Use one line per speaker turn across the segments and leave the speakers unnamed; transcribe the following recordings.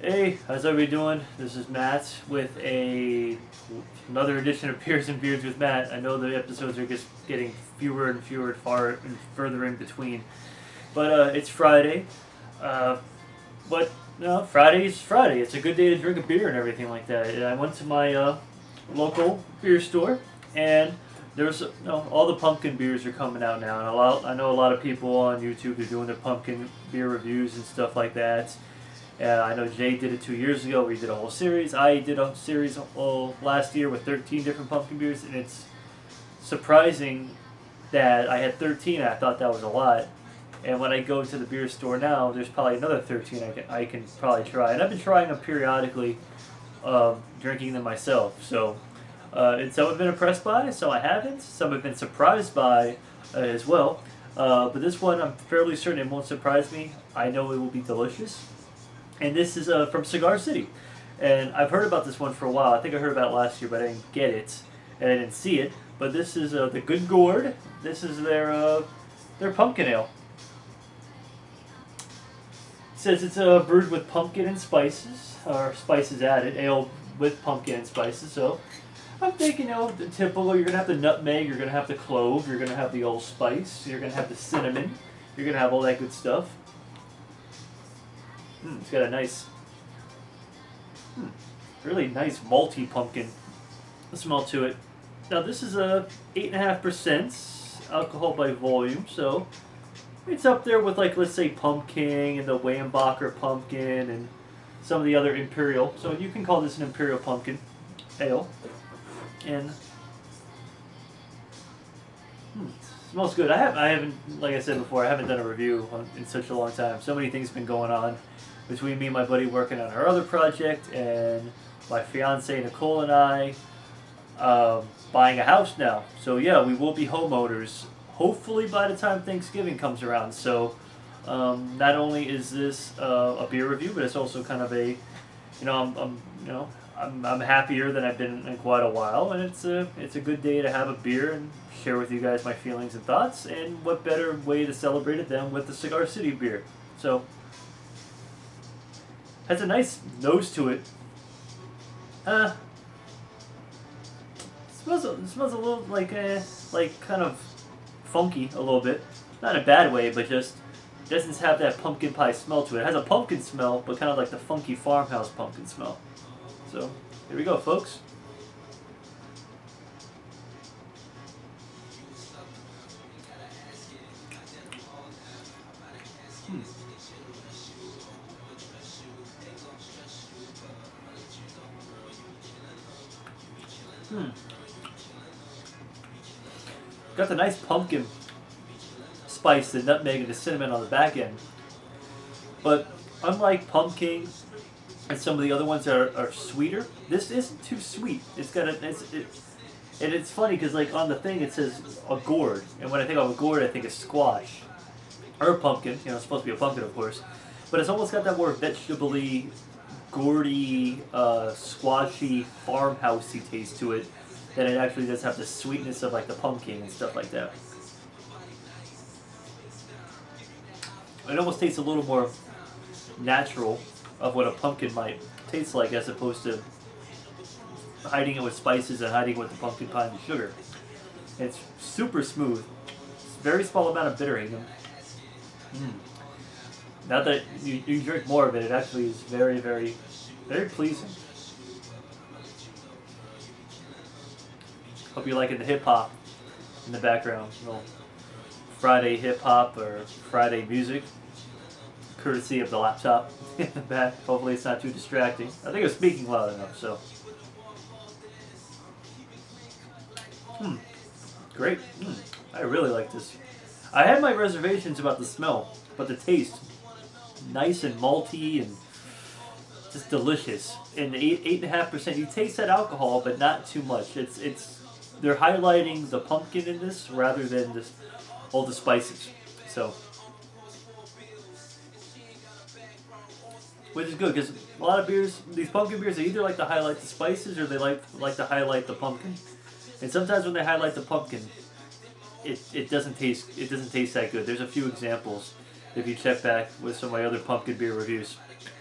Hey, how's everybody doing? This is Matt with another edition of Beers and Beards with Matt. I know the episodes are just getting fewer and fewer, far and further in between, but it's Friday. Uh, but no, Friday's Friday. It's a good day to drink a beer and everything like that. And I went to my local beer store, and there's all the pumpkin beers are coming out now, and I know a lot of people on YouTube are doing the pumpkin beer reviews and stuff like that. I know Jay did it 2 years ago. We did a whole series. I did a series last year with 13 different pumpkin beers, and it's surprising that I had 13. I thought that was a lot. And when I go to the beer store now, there's probably another 13 I can probably try. And I've been trying them periodically, drinking them myself. So, and some I've been impressed by, some I haven't. Some I've been surprised by as well. But this one, I'm fairly certain it won't surprise me. I know it will be delicious. And this is from Cigar City. And I've heard about this one for a while. I think I heard about it last year, but I didn't get it. And I didn't see it. But this is the Good Gourd. This is their pumpkin ale. It says it's brewed with pumpkin and spices, or spices added, ale with pumpkin and spices. So I'm thinking, the typical, you're going to have the nutmeg, you're going to have the clove, you're going to have the allspice, you're going to have the cinnamon, you're going to have all that good stuff. It's got a nice, really nice malty pumpkin smell to it. Now this is a 8.5% alcohol by volume, so it's up there with, like, let's say pumpkin and the Wambacher pumpkin and some of the other imperial. So you can call this an imperial pumpkin ale. And smells good. I haven't, like I said before, I haven't done a review in such a long time. So many things have been going on between me and my buddy working on our other project, and my fiance Nicole and I buying a house now. So yeah, we will be homeowners hopefully by the time Thanksgiving comes around. So not only is this a beer review, but it's also kind of a, I'm happier than I've been in quite a while, and it's a good day to have a beer and share with you guys my feelings and thoughts. And what better way to celebrate it than with the Cigar City beer? So has a nice nose to it. Smells a little like kind of funky a little bit, not in a bad way, but just doesn't have that pumpkin pie smell to it. It has a pumpkin smell, but kind of like the funky farmhouse pumpkin smell. So here we go, folks. Got the nice pumpkin spice, the nutmeg, and the cinnamon on the back end. But unlike pumpkin and some of the other ones that are sweeter, this isn't too sweet. It's got and it's funny because, like, on the thing it says a gourd, and when I think of a gourd, I think of squash or pumpkin. It's supposed to be a pumpkin, of course, but it's almost got that more vegetable-y, gourdy, squashy, farmhousey taste to it. Than it actually does have the sweetness of, like, the pumpkin and stuff like that. It almost tastes a little more natural of what a pumpkin might taste like, as opposed to hiding it with spices and hiding it with the pumpkin pie and the sugar. It's super smooth. It's a very small amount of bittering. Now that you drink more of it, it actually is very, very, very pleasing. Hope you're liking the hip-hop in the background. Little Friday hip-hop or Friday music, courtesy of the laptop in the back. Hopefully it's not too distracting. I think I'm speaking loud enough, so. Great. I really like this. I had my reservations about the smell, but the taste, nice and malty and just delicious. And 8.5%, you taste that alcohol, but not too much. They're highlighting the pumpkin in this rather than just all the spices. So, which is good, because a lot of beers, these pumpkin beers, they either like to highlight the spices or they like to highlight the pumpkin. And sometimes when they highlight the pumpkin, it doesn't taste that good. There's a few examples. if you check back with some of my other pumpkin beer reviews.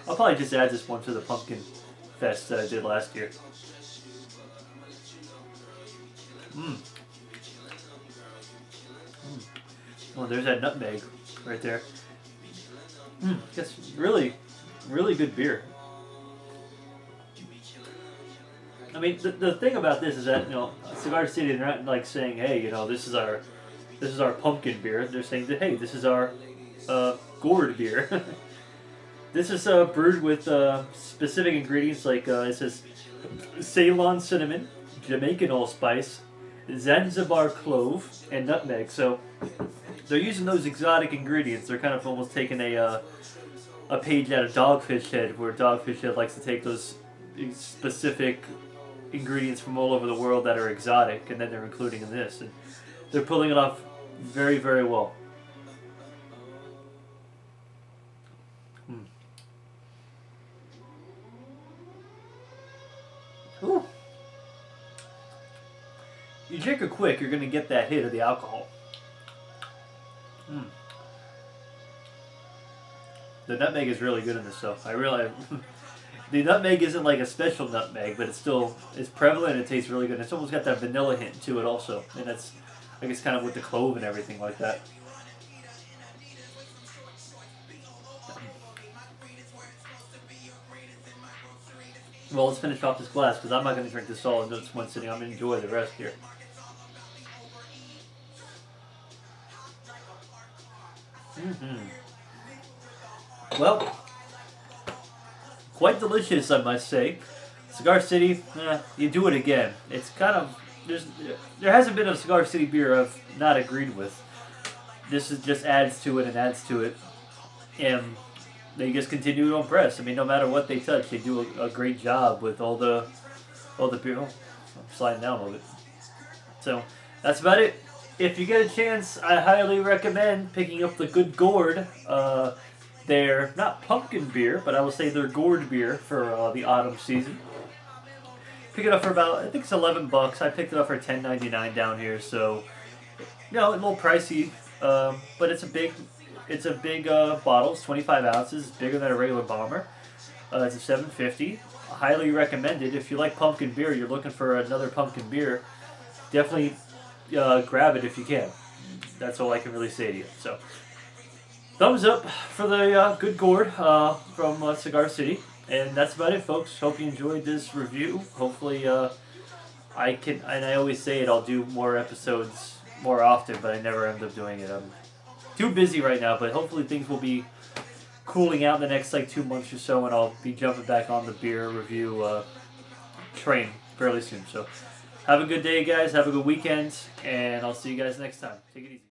I'll probably just add this one to the pumpkin fest that I did last year. Oh, there's that nutmeg right there. That's really, really good beer. I mean, the thing about this is that, you know, Cigar City, they're not like saying, hey, you know, this is our pumpkin beer. They're saying that, hey, this is our gourd beer. This is brewed with specific ingredients like it says Ceylon cinnamon, Jamaican allspice, Zanzibar clove, and nutmeg. So they're using those exotic ingredients. They're kind of almost taking a page out of Dogfish Head, where Dogfish Head likes to take those specific ingredients from all over the world that are exotic, and then they're including in this, and they're pulling it off very, very well. Ooh. You drink it quick, you're going to get that hit of the alcohol. The nutmeg is really good in this stuff. I realize the nutmeg isn't like a special nutmeg, but it's prevalent and it tastes really good. It's almost got that vanilla hint to it also, and that's, I guess, kind of with the clove and everything like that. Well, let's finish off this glass because I'm not going to drink this all in this one sitting. I'm going to enjoy the rest here. Well, quite delicious, I must say. Cigar City, you do it again. It's kind of, there hasn't been a Cigar City beer I've not agreed with. This just adds to it and adds to it, and they just continue to impress. I mean, no matter what they touch, they do a great job with all the beer. Oh, I'm sliding down a little bit. So that's about it. If you get a chance, I highly recommend picking up the Good Gourd. They're not pumpkin beer, but I will say they're gourd beer for the autumn season. Pick it up for about, I think it's $11. I picked it up for $10.99 down here, so you know, a little pricey, but it's a big bottle. It's 25 ounces, it's bigger than a regular bomber. It's a $7.50. Highly recommended. If you like pumpkin beer, you're looking for another pumpkin beer, definitely grab it if you can. That's all I can really say to you. So, thumbs up for the Good Gourd from Cigar City. And that's about it, folks. Hope you enjoyed this review. Hopefully, I can, and I always say it, I'll do more episodes more often, but I never end up doing it. I'm too busy right now, but hopefully things will be cooling out in the next like 2 months or so, and I'll be jumping back on the beer review train fairly soon. So have a good day, guys. Have a good weekend, and I'll see you guys next time. Take it easy.